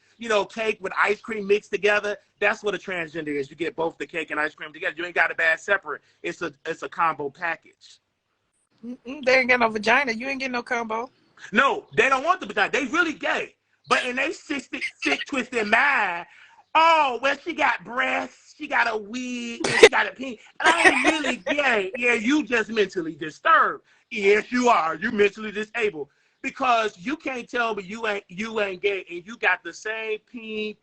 cake with ice cream mixed together. That's what a transgender is. You get both the cake and ice cream together. You ain't got a bad separate. It's a combo package. They ain't got no vagina. You ain't getting no combo. No, they don't want the vagina. They really gay. But in they sick, twisted mind, oh, well, she got breasts, she got a wig, and she got a pink. I ain't really gay. Yeah, you just mentally disturbed. Yes, you are. You mentally disabled. Because you can't tell me you ain't gay, and you got the same pink,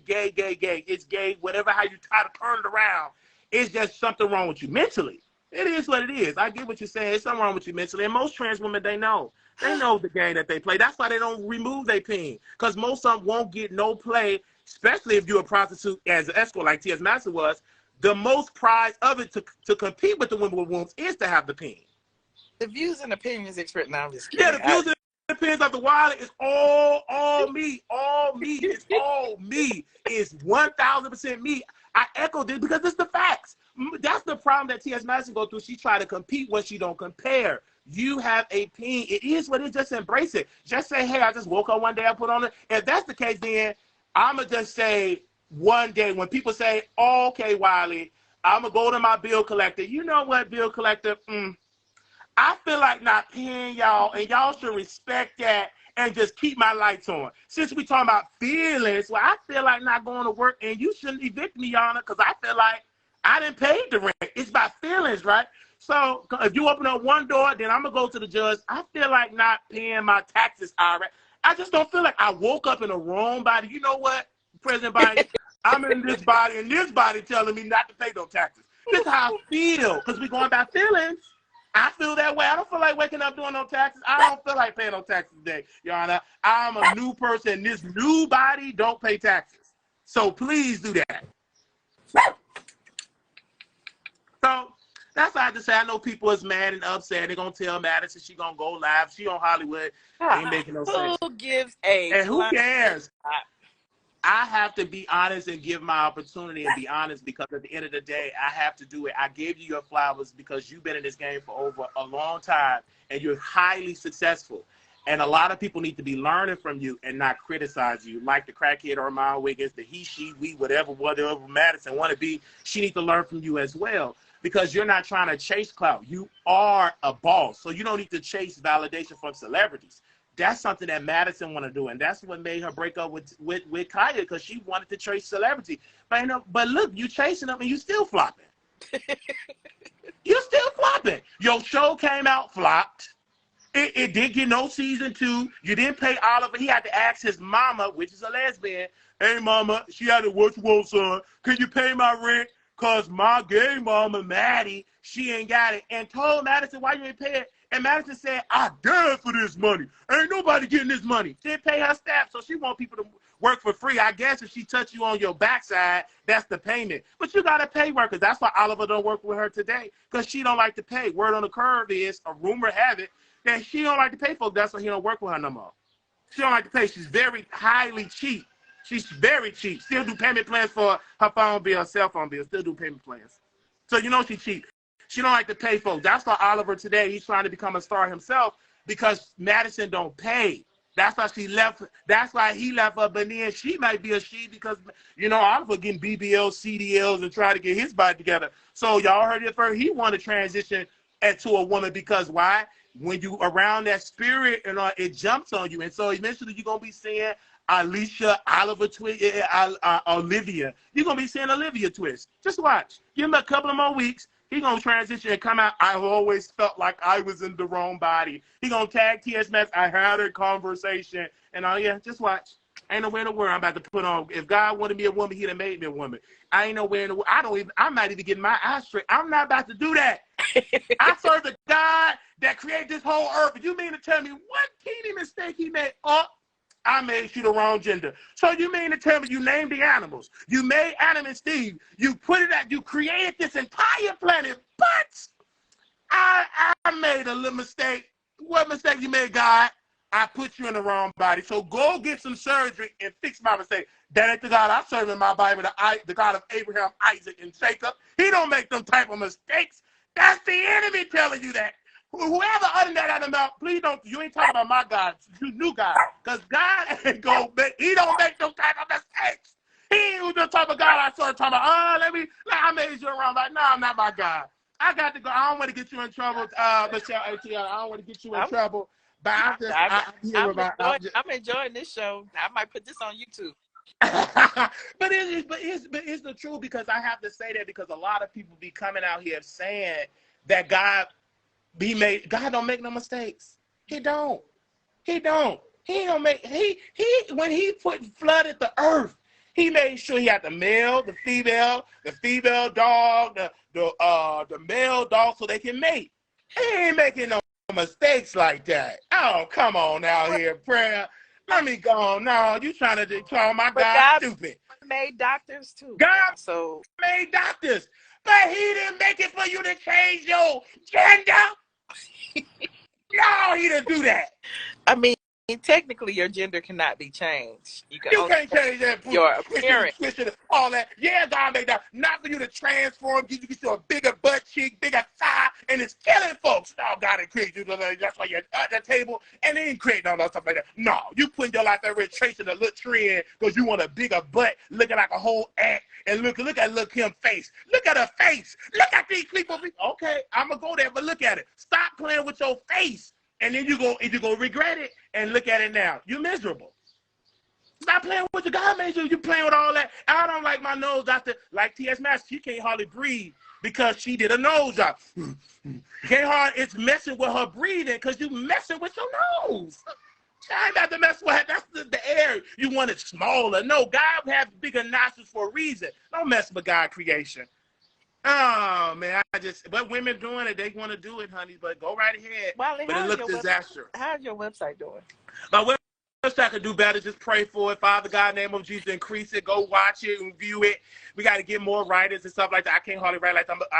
gay. It's gay, whatever, how you try to turn it around. It's just something wrong with you mentally. It is what it is. I get what you're saying. It's something wrong with you mentally. And most trans women, they know. They know the game that they play. That's why they don't remove their peen. Because most of them won't get no play, especially if you're a prostitute as an escort like T.S. Madison was. The most prize of it to compete with the women with wombs is to have the peen. The views and opinions expressed. Now I'm just kidding. Yeah, the views and opinions of the Wiley is all me. All me. It's all me. It's 1,000% me. I echo this because it's the facts. That's the problem that T.S. Madison go through. She try to compete when she don't compare. You have a peen. It is what it is. Just embrace it. Just say, hey, I just woke up one day, I put on it. If that's the case, then I'm going to just say one day when people say, oh, okay, Wiley, I'm going to go to my bill collector. You know what, bill collector? I feel like not paying y'all, and y'all should respect that and just keep my lights on. Since we talking about feelings, well, I feel like not going to work, and you shouldn't evict me, Yana, because I feel like I didn't pay the rent. It's about feelings, right? So if you open up one door, then I'm going to go to the judge. I feel like not paying my taxes already. I just don't feel like I woke up in the wrong body. You know what, President Biden? I'm in this body, and this body telling me not to pay no taxes. This is how I feel, because we're going by feelings. I feel that way. I don't feel like waking up doing no taxes. I don't feel like paying no taxes today, Your Honor. I'm a new person. This new body don't pay taxes. So please do that. So that's why I just say I know people is mad and upset. They're going to tell Madison she going to go live. She on Hollywood. Ain't making no sense. Who gives a And who cares? I have to be honest and give my opportunity and be honest, because at the end of the day, I have to do it. I gave you your flowers because you've been in this game for over a long time and you're highly successful. And a lot of people need to be learning from you and not criticize you. Like the crackhead Armand Wiggins, the he, she, we, whatever Madison want to be, she needs to learn from you as well, because you're not trying to chase clout. You are a boss, so you don't need to chase validation from celebrities. That's something that Madison want to do, and that's what made her break up with Kaya, because she wanted to chase celebrity. But look, you chasing them and you still flopping. You're still flopping. Your show came out flopped. It did get no season 2. You didn't pay Oliver. He had to ask his mama, which is a lesbian, hey mama, she had to, what you want, son? Can you pay my rent? Cause my gay mama, Maddie, she ain't got it. And told Madison, why you ain't pay it? And Madison said, I died for this money. Ain't nobody getting this money. Didn't pay her staff, so she want people to work for free. I guess if she touch you on your backside, that's the payment. But you got to pay workers. That's why Oliver don't work with her today, because she don't like to pay. Word on the curve is, a rumor have it, that she don't like to pay folks. That's why he don't work with her no more. She don't like to pay. She's very highly cheap. She's very cheap. Still do payment plans for her phone bill, cell phone bill. Still do payment plans. So you know she's cheap. She don't like to pay folks. That's why Oliver today, he's trying to become a star himself, because Madison don't pay. That's why she left. That's why he left her. But then she might be a she, because, you know, Oliver getting BBLs, CDLs, and trying to get his body together. So y'all heard it first. He want to transition into a woman, because why? When you around that spirit, and it jumps on you. And so eventually you're going to be seeing Alicia, Oliver twist, Olivia. You're going to be seeing Olivia twist. Just watch. Give him a couple of more weeks. He going to transition and come out. I've always felt like I was in the wrong body. He going to tag T.S. Max. I had a conversation. And yeah, just watch. Ain't nowhere in the world I'm about to put on. If God wanted me a woman, he'd have made me a woman. I ain't nowhere in the world. I'm not even getting my eyes straight. I'm not about to do that. I serve the God that created this whole earth. You mean to tell me what teeny mistake he made? Oh, I made you the wrong gender. So you mean to tell me you named the animals? You made Adam and Steve. You put it out. You created this entire planet. But I made a little mistake. What mistake you made, God? I put you in the wrong body. So go get some surgery and fix my mistake. That ain't the God I serve in my Bible, the God of Abraham, Isaac, and Jacob. He don't make them type of mistakes. That's the enemy telling you that. Whoever uttered that out of the mouth, please don't. You ain't talking about my God. You new God, because God ain't gonna make. He don't make those type of mistakes. He ain't the type of God I started talking about. I made you around. Like, no, I'm not my God. I got to go. I don't want to get you in trouble, Michelle. I don't want to get you in trouble. But I'm enjoying this show. I might put this on YouTube. but it's the truth, because I have to say that, because a lot of people be coming out here saying that God don't make no mistakes. He don't make when he flooded the earth, he made sure he had the male, the female dog, the male dog, so they can mate. He ain't making no mistakes like that. Oh, come on now here, prayer. Let me go on. No, you trying to call my God stupid. Made doctors too. God so made doctors, but he didn't make it for you to change your gender. No, he didn't do that. I mean, technically, your gender cannot be changed. You You can't change that. Your appearance. All that. Yeah, God made that. Not for you to transform, you get you a bigger butt cheek, bigger thigh, and it's killing folks. No, God didn't create you. That's why you're at the table, and they ain't creating all that stuff like that. No, you putting your life there with tracing a little trend because you want a bigger butt, looking like a whole act, and look at Kim's face. Look at her face. Look at these people. Okay, I'm going to go there, but look at it. Stop playing with your face, and then you're going to regret it, and look at it now. You're miserable. Stop playing with your God made you. You playing with all that. I don't like my nose doctor. Like T.S. Master, she can't hardly breathe because she did a nose job. Can't hardly. It's messing with her breathing because you messing with your nose. I ain't got to mess with her. That's the air. You want it smaller. No, God has bigger nostrils for a reason. Don't mess with God's creation. Oh, man. But women doing it, they want to do it, honey. But go right ahead. Wally, but it looks disastrous. How's your website doing? My website I could do better. Just pray for it. Father God, in the name of Jesus, increase it. Go watch it and view it. We got to get more writers and stuff like that. I can't hardly write like that. I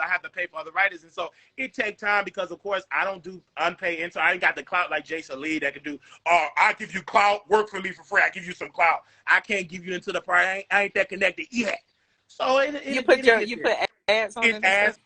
have to pay for other writers, and so it takes time because, of course, I don't do unpaid intern. I ain't got the clout like Jason Lee that can do. I give you clout. Work for me for free. I give you some clout. I can't give you into the part. I ain't that connected yet. So you put ads on it. Ads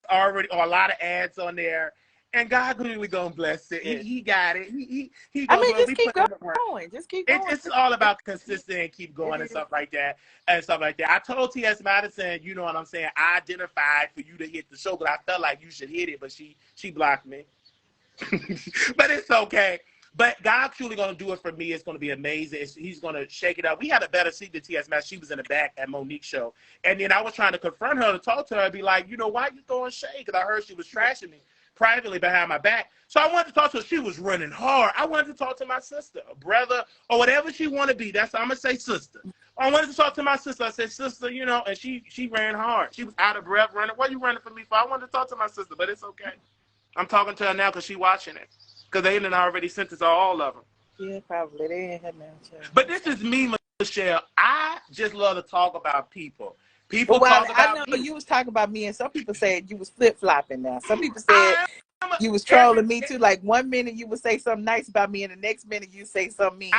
already, or a lot of ads on there. And God really gonna bless it. He got it. He just keep going. Just keep going. It's all about consistent and keep going and stuff like that. I told T.S. Madison, you know what I'm saying, I identified for you to hit the show, but I felt like you should hit it, but she blocked me. But it's okay. But God's truly going to do it for me. It's going to be amazing. He's going to shake it up. We had a better seat than T.S. Madison. She was in the back at Monique's show. And then I was trying to confront her to talk to her and be like, you know, why you throwing shade? Because I heard she was trashing me privately behind my back. So I wanted to talk to her. She was running hard. I wanted to talk to my sister, a brother, or whatever she want to be. That's I'm going to say sister. I wanted to talk to my sister. I said, sister, you know, and she ran hard. She was out of breath running. What are you running for me for? I wanted to talk to my sister, but it's okay. I'm talking to her now because she's watching it. Because they done already sent us all of them. Yeah, probably. They ain't had no chance. But this is me, Michelle. I just love to talk about people. People well, talk about I know you was talking about me, and some people said you was flip-flopping now. Some people said you was trolling me, too. Like, 1 minute you would say something nice about me, and the next minute you say something mean.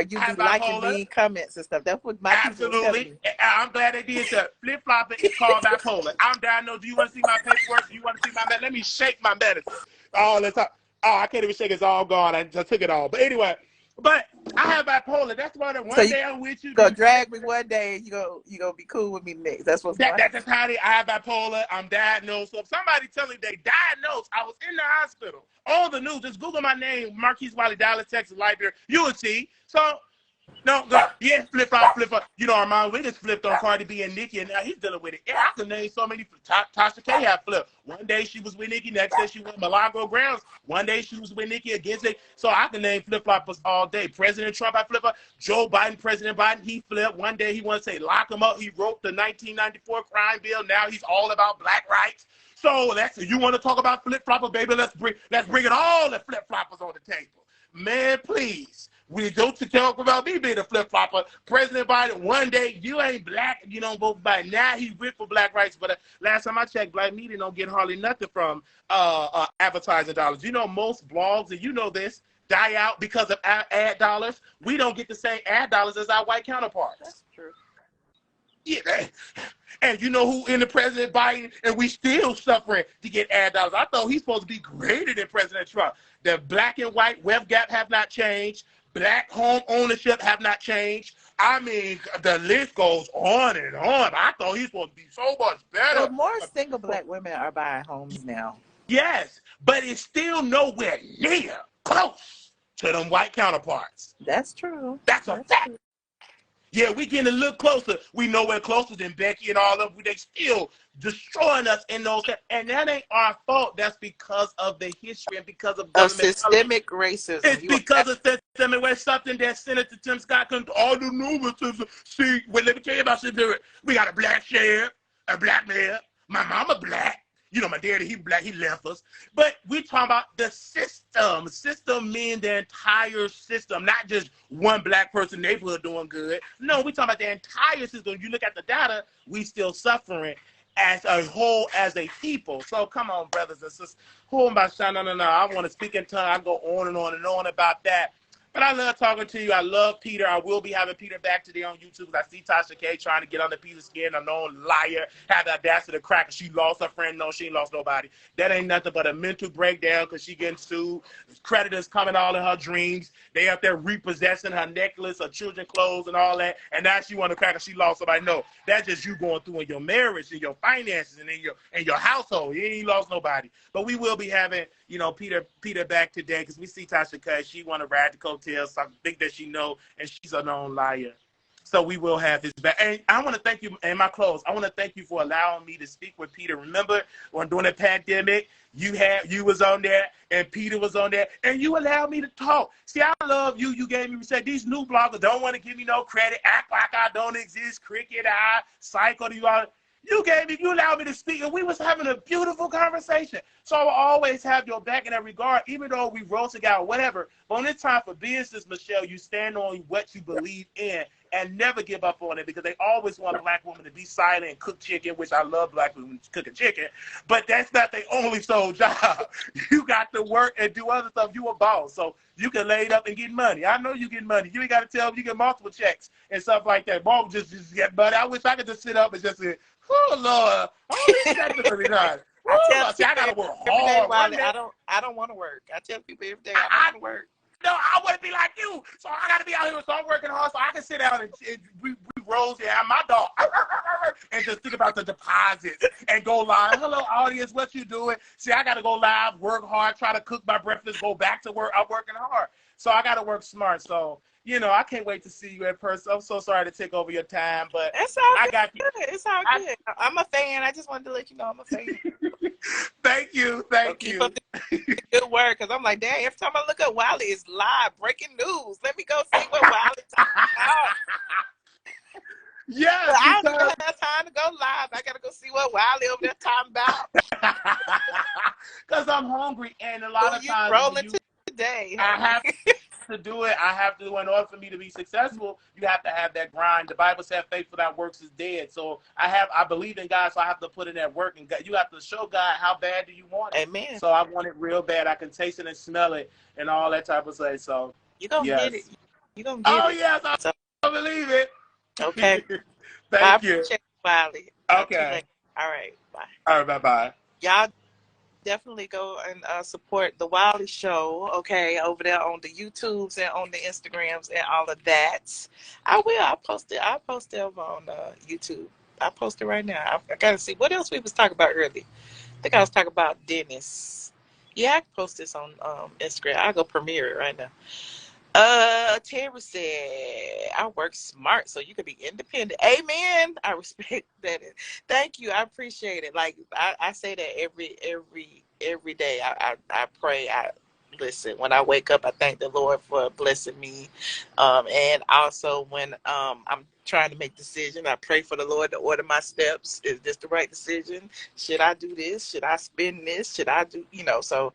You be liking mean comments and stuff. That's what my people was telling me. I'm glad they did that. Flip-flopping is called bipolar. I'm diagnosed. Do you want to see my paperwork? Do you want to see my medicine? Let me shake my medicine. Oh, let's talk. Oh, I can't even shake it. It's all gone. I took it all. But anyway, but I have bipolar. That's why one day I'm with you. Go drag me one day and you go be cool with me next. That's what's going on. That's how I have bipolar. I'm diagnosed. So if somebody tell me they diagnosed, I was in the hospital. All the news, just Google my name, Marquise Wiley, Dallas, Texas, Liberia. You will see. So, no, yeah, flip-flop. You know, Armand Wiggins flipped on Cardi B and Nicki, and now he's dealing with it. Yeah, I can name so many. Tasha K had flipped. One day she was with Nicki, next day she was with Milagro Grounds. One day she was with Nicki against it. So I can name flip-floppers all day. President Trump, I flip up. Joe Biden, President Biden, he flipped. One day he wants to say lock him up. He wrote the 1994 crime bill. Now he's all about black rights. So you want to talk about flip-flopper, baby? Let's bring it all the flip-floppers on the table. Man, please. We don't talk about me being a flip-flopper. President Biden, one day, you ain't black, you don't vote by. Now he's with for black rights. But last time I checked, black media don't get hardly nothing from advertising dollars. You know, most blogs, and you know this, die out because of ad dollars. We don't get the same ad dollars as our white counterparts. That's true. Yeah. And you know who in the President Biden, and we still suffering to get ad dollars. I thought he's supposed to be greater than President Trump. The black and white web gap have not changed. Black home ownership have not changed. I mean, the list goes on and on. I thought he's supposed to be so much better. Well, more single black women are buying homes now. Yes, but it's still nowhere near close to them white counterparts. That's true. That's a fact. True. Yeah, we getting a little closer. We nowhere closer than Becky and all of them. They still destroying us in those. And that ain't our fault. That's because of the history and because of government systemic racism. It's because of systemic racism. Something that Senator Tim Scott couldn't all the nuances. See, well, let me tell you about systemic. We got a black sheriff, a black mayor. My mama black. You know, my daddy, he black, he left us. But we're talking about the system. System means the entire system, not just one black person neighborhood doing good. No, we're talking about the entire system. You look at the data, we still suffering. as a whole, as a people. So come on, brothers and sisters. Who am I shining? No. I want to speak in tongue. I go on and on and on about that. But I love talking to you. I love Peter. I will be having Peter back today on YouTube. I see Tasha K trying to get under Peter's skin. A known liar. Had the audacity to crack. She lost her friend. No, she ain't lost nobody. That ain't nothing but a mental breakdown because she getting sued. Creditors coming all in her dreams. They up there repossessing her necklace, her children's clothes, and all that. And now she want to crack because she lost somebody. No, that's just you going through in your marriage and your finances and in your household. You ain't lost nobody. But we will be having, Peter back today because we see Tasha K. She want to ride the coattails. So I think that she know, and she's a known liar. So we will have his back. And I want to thank you, in my close, I want to thank you for allowing me to speak with Peter. Remember, when during the pandemic, you was on there, and Peter was on there, and you allowed me to talk. See, I love you. You gave me, said, these new bloggers don't want to give me no credit, act like I don't exist, cricket, psycho, you all. You allowed me to speak, and we was having a beautiful conversation. So I will always have your back in that regard, even though we roasted out, whatever. But when it's time for business, Michelle, you stand on what you believe in and never give up on it, because they always want black women to be silent and cook chicken, which I love black women cooking chicken, but that's not their only sole job. You got to work and do other stuff. You a boss, so you can lay it up and get money. I know you get money. You ain't got to tell them you get multiple checks and stuff like that. Marc just get money. I wish I could just sit up and just say, oh, Lord, all these checks every time. I got to work hard. I don't want to work. I tell people every day I want to work. No, I want to be like you. So I got to be out here. So I'm working hard so I can sit down and we rolls and have my dog and just think about the deposits and go live. Hello, audience. What you doing? See, I got to go live, work hard, try to cook my breakfast, go back to work. I'm working hard. So I got to work smart. So, I can't wait to see you in person. I'm so sorry to take over your time, but I got you. It's all good. I'm a fan. I just wanted to let you know I'm a fan. Thank you. Thank you. Keep up the good work, because I'm like, dang, every time I look up Wiley, it's live, breaking news. Let me go see what Wiley's talking about. Yes, I don't even have time to go live. I got to go see what Wiley over there talking about. Because I'm hungry, and a lot of times rolling today. I have to do it. In order for me to be successful, you have to have that grind. The Bible says faith without works is dead. So I believe in God, so I have to put in that work, and you have to show God how bad do you want it. Amen. So I want it real bad. I can taste it and smell it and all that type of stuff. So you're going to get it. You're going to get it. Oh, yes, I believe it. Okay. Thank you. Wiley. Okay. All right. Bye. All right. Bye-bye. Y'all definitely go and support the Wiley Show, okay, over there on the YouTubes and on the Instagrams and all of that. I will. I'll post it over on YouTube. I'll post it right now. I got to see what else we was talking about earlier. I think I was talking about Dennis. Yeah, I can post this on Instagram. I'll go premiere it right now. Tory said, I work smart so you can be independent. Amen. I respect that. Thank you. I appreciate it. Like I say that every day. I pray. Listen, when I wake up, I thank the Lord for blessing me. And also when I'm trying to make decisions, I pray for the Lord to order my steps. Is this the right decision? Should I do this? Should I spend this? Should I do, so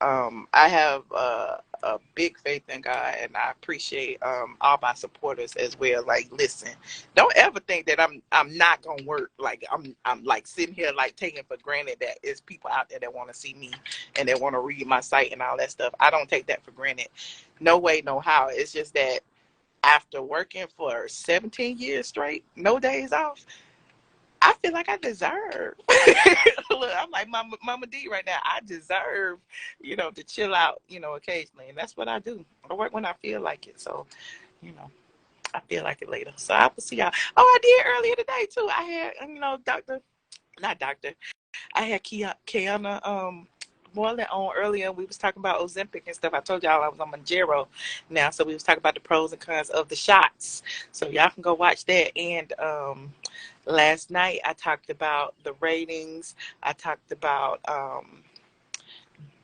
I have a big faith in God, and I appreciate all my supporters as well. Like, listen, don't ever think that I'm not gonna work. Like I'm like sitting here like taking for granted that there's people out there that want to see me and that want to read my site and all that stuff. I don't take that for granted. No way, no how. It's just that after working for 17 years straight, no days off, I feel like I deserve. Look, I'm like Mama D right now. I deserve, to chill out, occasionally. And that's what I do. I work when I feel like it. So, I feel like it later. So I will see y'all. Oh, I did earlier today too. I had Kiana Moreland on earlier. We was talking about Ozempic and stuff. I told y'all I was on Manjaro now. So we was talking about the pros and cons of the shots. So y'all can go watch that. And last night I talked about the ratings. I talked about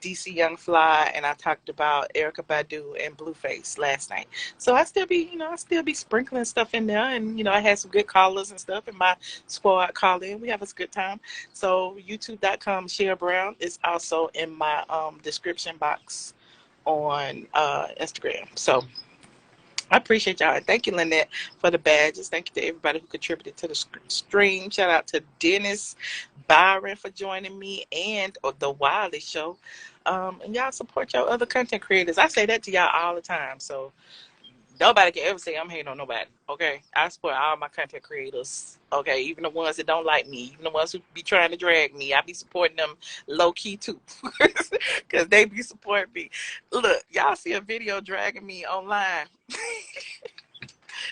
DC Young Fly, and I talked about Erykah Badu and Blueface last night. So I still be sprinkling stuff in there, and I had some good callers and stuff, and my squad called in. We have a good time. So youtube.com Share Brown is also in my description box on Instagram. So I appreciate y'all. And thank you, Lynette, for the badges. Thank you to everybody who contributed to the stream. Shout out to Dennis, Byron for joining me, and the Wiley Show. And y'all support your other content creators. I say that to y'all all the time. So nobody can ever say I'm hating on nobody. Okay, I support all my content creators. Okay, even the ones that don't like me, even the ones who be trying to drag me, I be supporting them low key too, because they be supporting me. Look, y'all see a video dragging me online.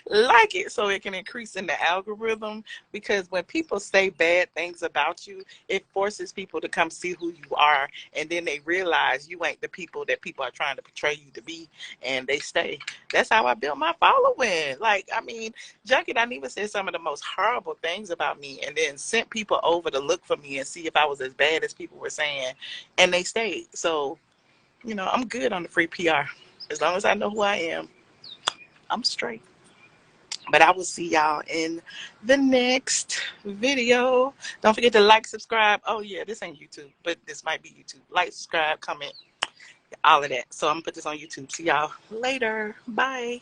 Like it so it can increase in the algorithm, because when people say bad things about you, it forces people to come see who you are, and then they realize you ain't the people that people are trying to portray you to be, and they stay. That's how I built my following. Like, I mean, Junkie done even said some of the most horrible things about me, and then sent people over to look for me and see if I was as bad as people were saying, and they stayed. So, you know, I'm good on the free PR. As long as I know who I am, I'm straight. But I will see y'all in the next video. Don't forget to like, subscribe. Oh, yeah, this ain't YouTube, but this might be YouTube. Like, subscribe, comment, all of that. So I'm going to put this on YouTube. See y'all later. Bye.